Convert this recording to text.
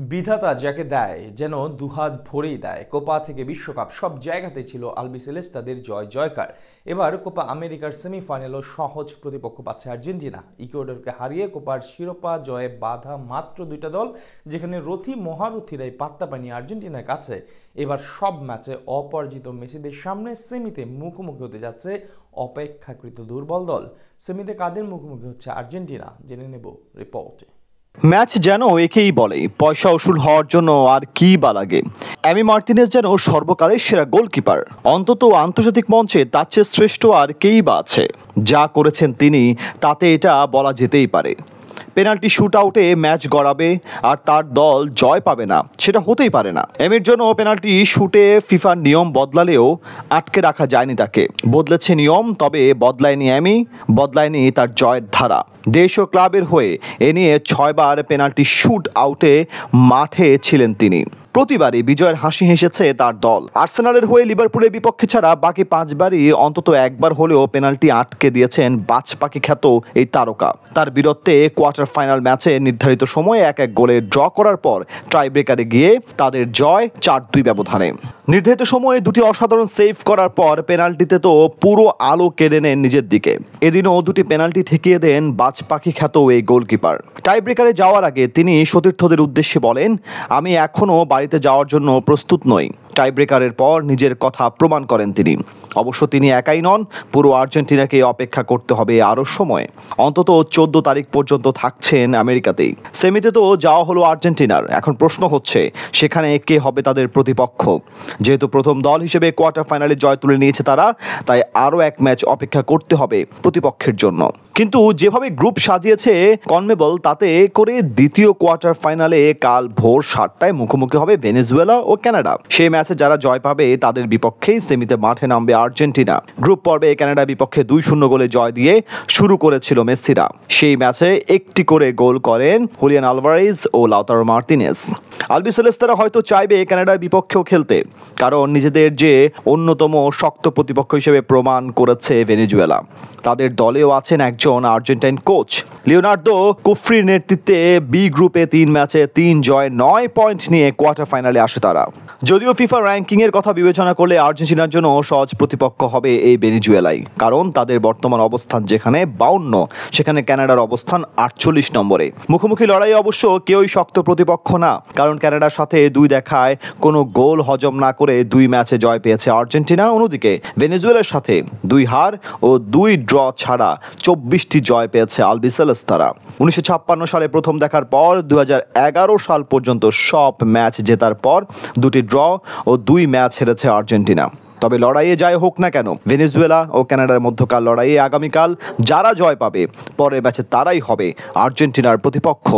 বিধাতা যাকে দেয় যেন দুহাত ভরেই দেয়। কোপা থেকে বিশ্বকাপ সব জায়গাতেই ছিল আলবিসেলেস্তাদের জয় জয়কার। এবার কোপা আমেরিকার সেমিফাইনালও সহজ প্রতিপক্ষ পাচ্ছে আর্জেন্টিনা। ইকুয়েডরকে হারিয়ে কোপার শিরোপা জয়ে বাধা মাত্র দুইটা দল, যেখানে রথী মহারথীরাই পাত্তা পায়নি আর্জেন্টিনার কাছে। এবার সব ম্যাচে অপরাজিত মেসিদের সামনে সেমিতে মুখোমুখি হতে যাচ্ছে অপেক্ষাকৃত দুর্বল দল। সেমিতে কাদের মুখোমুখি হচ্ছে আর্জেন্টিনা, জেনে নেব রিপোর্টে। ম্যাচ যেন একেই বলে পয়সা উসুল হওয়ার জন্য আর কি বা লাগে। এমি মার্টিনেজ যেন সর্বকালের সেরা গোলকিপার। অন্তত আন্তর্জাতিক মঞ্চে তার চেয়ে শ্রেষ্ঠ আর কেই বা আছে? যা করেছেন তিনি, তাতে এটা বলা যেতেই পারে। পেনাল্টি শুট আউটে ম্যাচ গড়াবে আর তার দল জয় পাবে না, সেটা হতেই পারে না। এমির জন্য পেনাল্টি শুটে ফিফার নিয়ম বদলালেও আটকে রাখা যায়নি তাকে। বদলেছে নিয়ম, তবে বদলায়নি এমি, বদলায়নি তার জয়ের ধারা। দেশ ও ক্লাবের হয়ে এ নিয়ে 6 বার পেনাল্টি শুট আউটে মাঠে ছিলেন তিনি। প্রতিবারই বিজয়ের হাসি হেসেছে তার দল। আর্সেনালের হয়ে লিভারপুলের বিপক্ষে ছাড়া বাকি 5 বারই অন্তত একবার হলেও পেনাল্টি আটকে দিয়েছেন বাজ পাখি খ্যাত এই তারকা। তার বীরত্বে কোয়ার্টার ফাইনাল ম্যাচে নির্ধারিত সময়ে 1-1 গোলে ড্র করার পর টাই ব্রেকারে গিয়ে তাদের জয় 4-2 ব্যবধানে। নির্ধারিত সময়ে দুটি অসাধারণ সেভ করার পর পেনাল্টিতে তো পুরো আলো কেড়ে নেন নিজের দিকে। এদিনও দুটি পেনাল্টি ঠেকিয়ে দেন বাজ পাখি খ্যাত এই গোলকিপার। টাই ব্রেকারে যাওয়ার আগে তিনি সতীর্থদের উদ্দেশ্যে বলেন, আমি এখনও বাড়িতে যাওয়ার জন্য প্রস্তুত নই। টাই ব্রেকারের পর নিজের কথা প্রমাণ করেন তিনি। অবশ্য তিনি একাই নন, পুরো আর্জেন্টিনাকে অপেক্ষা করতে হবে আরও সময়। অন্তত 14 তারিখ পর্যন্ত থাকছেন আমেরিকাতেই। সেমিতে তো যাওয়া হলো আর্জেন্টিনার, এখন প্রশ্ন হচ্ছে সেখানে কে হবে তাদের প্রতিপক্ষ। যেহেতু প্রথম দল হিসেবে কোয়ার্টার ফাইনালে জয় তুলে নিয়েছে তারা, তাই আরও এক ম্যাচ অপেক্ষা করতে হবে প্রতিপক্ষের জন্য। কিন্তু যেভাবে গ্রুপ সাজিয়েছে কনমেবল, তাতে করে দ্বিতীয় কোয়ার্টার ফাইনালে কাল ভোর 7টায় মুখোমুখি হবে ভেনেজুয়েলা ও কানাডা। সেই ম্যাচে যারা জয় পাবে তাদের বিপক্ষেই সেমিতে মাঠে নামবে আর্জেন্টিনা। গ্রুপ পর্বে কানাডার বিপক্ষে 2-0 গোলে জয় দিয়ে শুরু করেছিল মেসিরা। সেই ম্যাচে একটি করে গোল করেন হুলিয়ান আলভারেজ ও লাউতারো মার্টিনেজ। আলবিসেলেস্তারা হয়তো চাইবে কানাডার বিপক্ষেও খেলতে, কারণ নিজেদের যে অন্যতম শক্ত প্রতিপক্ষ হিসেবে প্রমাণ করেছে ভেনেজুয়েলা। তাদের দলেও আছেন একজন আর্জেন্টাইন কোচ, লিওনার্দো কুফরির নেতৃত্বে বি গ্রুপে 3 ম্যাচে 3 জয় 9 পয়েন্ট নিয়ে কোয়ার্টার ফাইনালে আসে তারা। যদিও ফিফা র্যাঙ্কিং এর কথা বিবেচনা করলে আর্জেন্টিনার জন্য সহজ প্রতিপক্ষ হবে এই ভেনেজুয়েলাই, কারণ তাদের বর্তমান অবস্থান যেখানে 52, সেখানে কানাডার অবস্থান 48 নম্বরে। মুখোমুখি লড়াই অবশ্য কেউই শক্ত প্রতিপক্ষ না, কারণ কানাডার সাথে 2 দেখায় কোনো গোল হজম না করে 2 ম্যাচে জয় পেয়েছে আর্জেন্টিনা। অন্যদিকে ভেনেজুয়েলার সাথে 2 হার ও 2 ড্র ছাড়া 24টি জয় পেয়েছে আলবিসেলেস্তারা। 1956 সালে প্রথম দেখার পর 2011 সাল পর্যন্ত সব ম্যাচ জেতার পর 2টি ড্র ও 2 ম্যাচ হেরেছে আর্জেন্টিনা। তবে লড়াইয়ে যাই হোক না কেন, ভেনেজুয়েলা ও কানাডার মধ্যকার লড়াইয়ে আগামীকাল যারা জয় পাবে পরের ম্যাচে তারাই হবে আর্জেন্টিনার প্রতিপক্ষ।